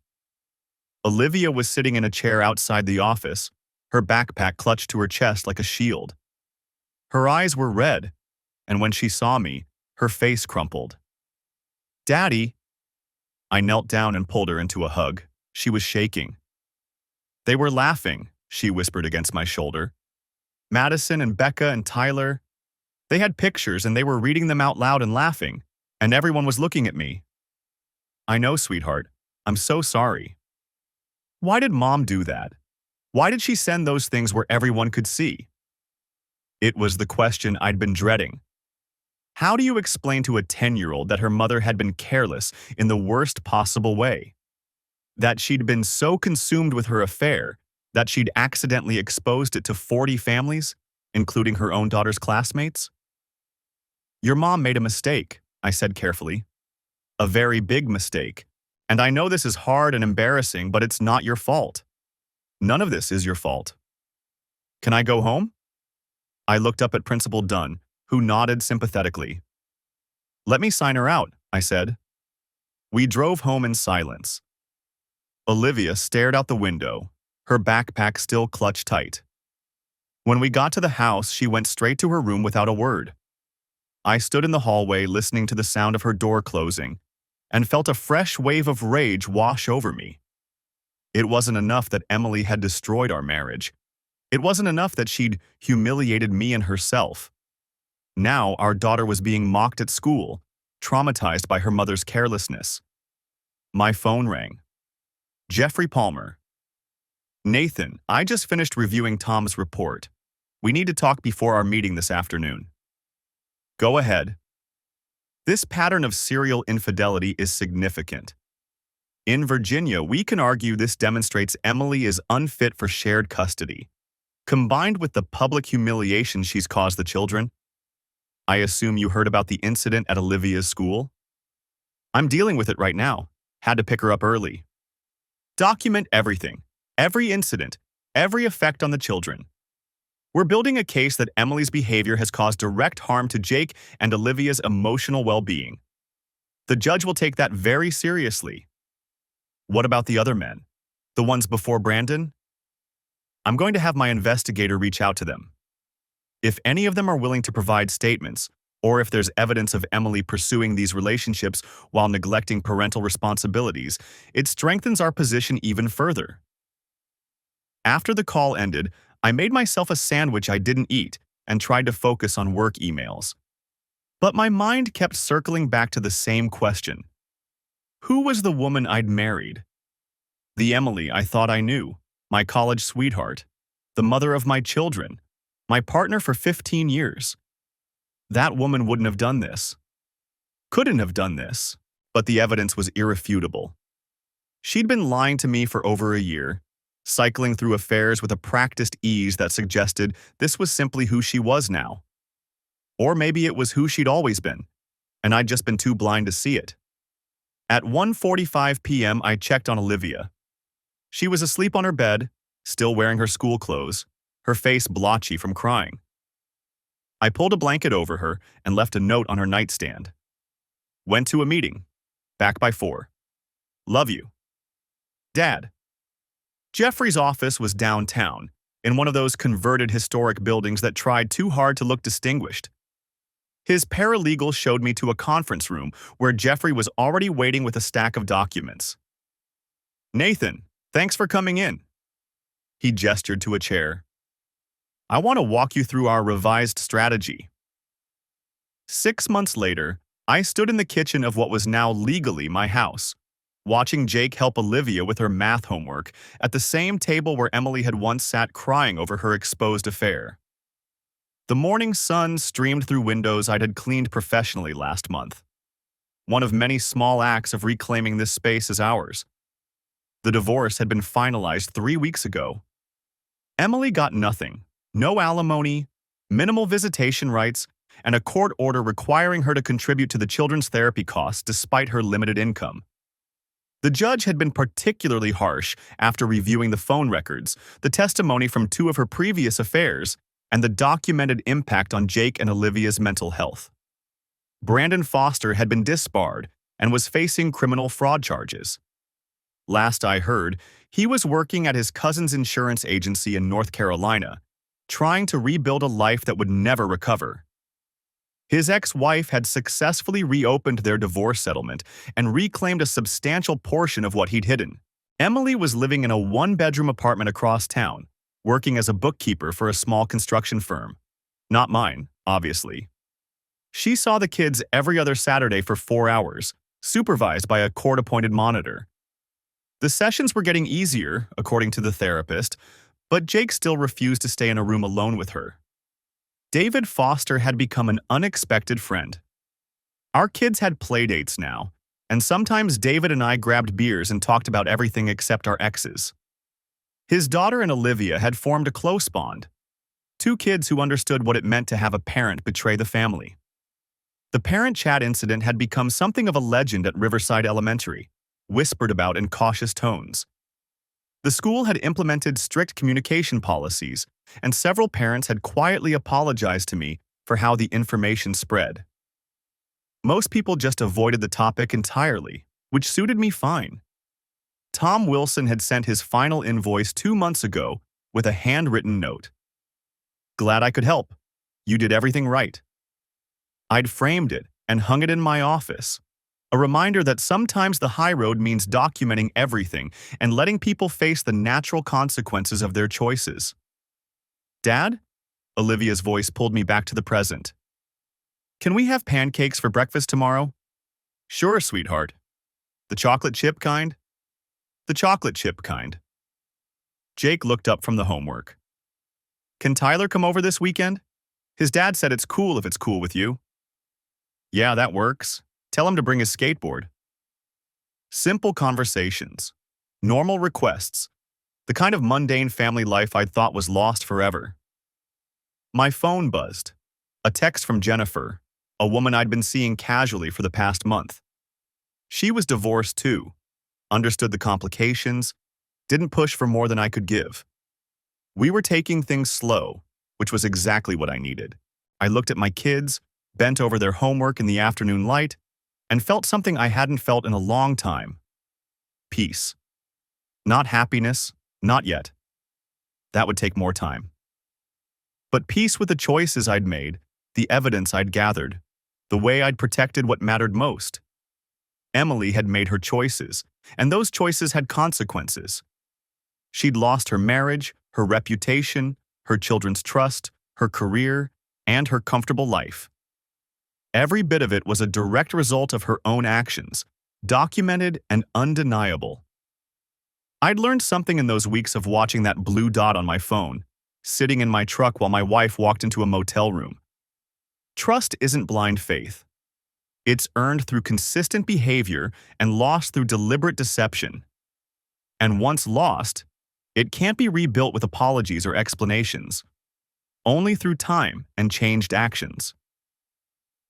Olivia was sitting in a chair outside the office, her backpack clutched to her chest like a shield. Her eyes were red, and when she saw me, her face crumpled. Daddy! I knelt down and pulled her into a hug. She was shaking. They were laughing, she whispered against my shoulder. Madison and Becca and Tyler. They had pictures and they were reading them out loud and laughing, and everyone was looking at me. I know, sweetheart. I'm so sorry. Why did Mom do that? Why did she send those things where everyone could see? It was the question I'd been dreading. How do you explain to a 10-year-old that her mother had been careless in the worst possible way? That she'd been so consumed with her affair that she'd accidentally exposed it to 40 families, including her own daughter's classmates? Your mom made a mistake, I said carefully. A very big mistake. And I know this is hard and embarrassing, but it's not your fault. None of this is your fault. Can I go home? I looked up at Principal Dunn, who nodded sympathetically. Let me sign her out, I said. We drove home in silence. Olivia stared out the window, her backpack still clutched tight. When we got to the house, she went straight to her room without a word. I stood in the hallway listening to the sound of her door closing and felt a fresh wave of rage wash over me. It wasn't enough that Emily had destroyed our marriage. It wasn't enough that she'd humiliated me and herself. Now our daughter was being mocked at school, traumatized by her mother's carelessness. My phone rang. Jeffrey Palmer. Nathan, I just finished reviewing Tom's report. We need to talk before our meeting this afternoon. Go ahead. This pattern of serial infidelity is significant. In Virginia, we can argue this demonstrates Emily is unfit for shared custody. Combined with the public humiliation she's caused the children, I assume you heard about the incident at Olivia's school? I'm dealing with it right now. Had to pick her up early. Document everything, every incident, every effect on the children. We're building a case that Emily's behavior has caused direct harm to Jake and Olivia's emotional well-being. The judge will take that very seriously. What about the other men? The ones before Brandon? I'm going to have my investigator reach out to them. If any of them are willing to provide statements, or if there's evidence of Emily pursuing these relationships while neglecting parental responsibilities, it strengthens our position even further. After the call ended, I made myself a sandwich I didn't eat and tried to focus on work emails. But my mind kept circling back to the same question. Who was the woman I'd married? The Emily I thought I knew, my college sweetheart, the mother of my children, my partner for 15 years. That woman wouldn't have done this. Couldn't have done this, but the evidence was irrefutable. She'd been lying to me for over a year, cycling through affairs with a practiced ease that suggested this was simply who she was now. Or maybe it was who she'd always been, and I'd just been too blind to see it. At 1:45 p.m., I checked on Olivia. She was asleep on her bed, still wearing her school clothes, her face blotchy from crying. I pulled a blanket over her and left a note on her nightstand. Went to a meeting. Back by 4. Love you. Dad. Jeffrey's office was downtown, in one of those converted historic buildings that tried too hard to look distinguished. His paralegal showed me to a conference room where Jeffrey was already waiting with a stack of documents. Nathan, thanks for coming in. He gestured to a chair. I want to walk you through our revised strategy. 6 months later, I stood in the kitchen of what was now legally my house, watching Jake help Olivia with her math homework at the same table where Emily had once sat crying over her exposed affair. The morning sun streamed through windows I had cleaned professionally last month. One of many small acts of reclaiming this space as ours. The divorce had been finalized 3 weeks ago. Emily got nothing. No alimony, minimal visitation rights, and a court order requiring her to contribute to the children's therapy costs despite her limited income. The judge had been particularly harsh after reviewing the phone records, the testimony from 2 of her previous affairs, and the documented impact on Jake and Olivia's mental health. Brandon Foster had been disbarred and was facing criminal fraud charges. Last I heard, he was working at his cousin's insurance agency in North Carolina, trying to rebuild a life that would never recover. His ex-wife had successfully reopened their divorce settlement and reclaimed a substantial portion of what he'd hidden. Emily was living in a 1-bedroom apartment across town, working as a bookkeeper for a small construction firm. Not mine, obviously. She saw the kids every other Saturday for 4 hours, supervised by a court-appointed monitor. The sessions were getting easier, according to the therapist, but Jake still refused to stay in a room alone with her. David Foster had become an unexpected friend. Our kids had playdates now, and sometimes David and I grabbed beers and talked about everything except our exes. His daughter and Olivia had formed a close bond, 2 kids who understood what it meant to have a parent betray the family. The parent chat incident had become something of a legend at Riverside Elementary, whispered about in cautious tones. The school had implemented strict communication policies, and several parents had quietly apologized to me for how the information spread. Most people just avoided the topic entirely, which suited me fine. Tom Wilson had sent his final invoice 2 months ago with a handwritten note. Glad I could help. You did everything right. I'd framed it and hung it in my office. A reminder that sometimes the high road means documenting everything and letting people face the natural consequences of their choices. Dad? Olivia's voice pulled me back to the present. Can we have pancakes for breakfast tomorrow? Sure, sweetheart. The chocolate chip kind? The chocolate chip kind. Jake looked up from the homework. Can Tyler come over this weekend? His dad said it's cool if it's cool with you. Yeah, that works. Tell him to bring his skateboard. Simple conversations. Normal requests. The kind of mundane family life I'd thought was lost forever. My phone buzzed. A text from Jennifer, a woman I'd been seeing casually for the past month. She was divorced too, understood the complications, didn't push for more than I could give. We were taking things slow, which was exactly what I needed. I looked at my kids, bent over their homework in the afternoon light, and felt something I hadn't felt in a long time. Peace. Not happiness, not yet. That would take more time. But peace with the choices I'd made, the evidence I'd gathered, the way I'd protected what mattered most. Emily had made her choices, and those choices had consequences. She'd lost her marriage, her reputation, her children's trust, her career, and her comfortable life. Every bit of it was a direct result of her own actions, documented and undeniable. I'd learned something in those weeks of watching that blue dot on my phone, sitting in my truck while my wife walked into a motel room. Trust isn't blind faith. It's earned through consistent behavior and lost through deliberate deception. And once lost, it can't be rebuilt with apologies or explanations, only through time and changed actions.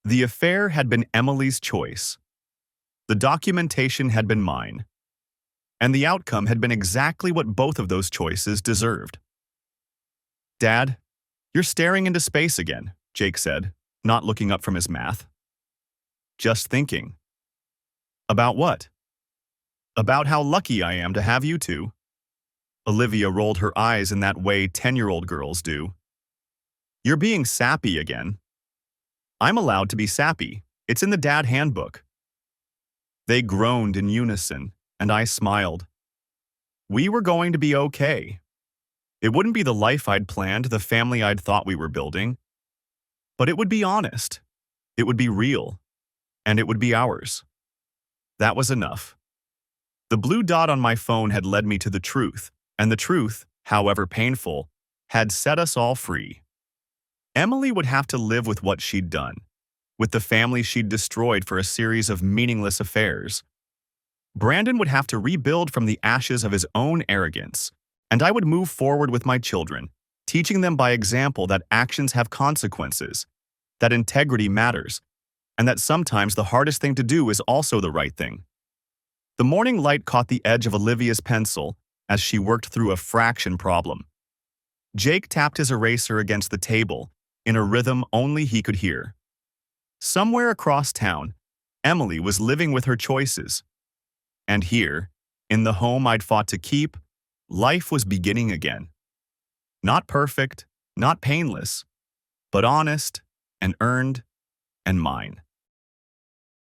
The affair had been Emily's choice. The documentation had been mine. And the outcome had been exactly what both of those choices deserved. "Dad, you're staring into space again," Jake said, not looking up from his math. "Just thinking." "About what?" "About how lucky I am to have you two." Olivia rolled her eyes in that way 10-year-old girls do. "You're being sappy again." "I'm allowed to be sappy. It's in the dad handbook." They groaned in unison, and I smiled. We were going to be okay. It wouldn't be the life I'd planned, the family I'd thought we were building. But it would be honest. It would be real. And it would be ours. That was enough. The blue dot on my phone had led me to the truth, and the truth, however painful, had set us all free. Emily would have to live with what she'd done, with the family she'd destroyed for a series of meaningless affairs. Brandon would have to rebuild from the ashes of his own arrogance, and I would move forward with my children, teaching them by example that actions have consequences, that integrity matters, and that sometimes the hardest thing to do is also the right thing. The morning light caught the edge of Olivia's pencil as she worked through a fraction problem. Jake tapped his eraser against the table in a rhythm only he could hear. Somewhere across town, Emily was living with her choices. And here, in the home I'd fought to keep, life was beginning again. Not perfect, not painless, but honest and earned and mine.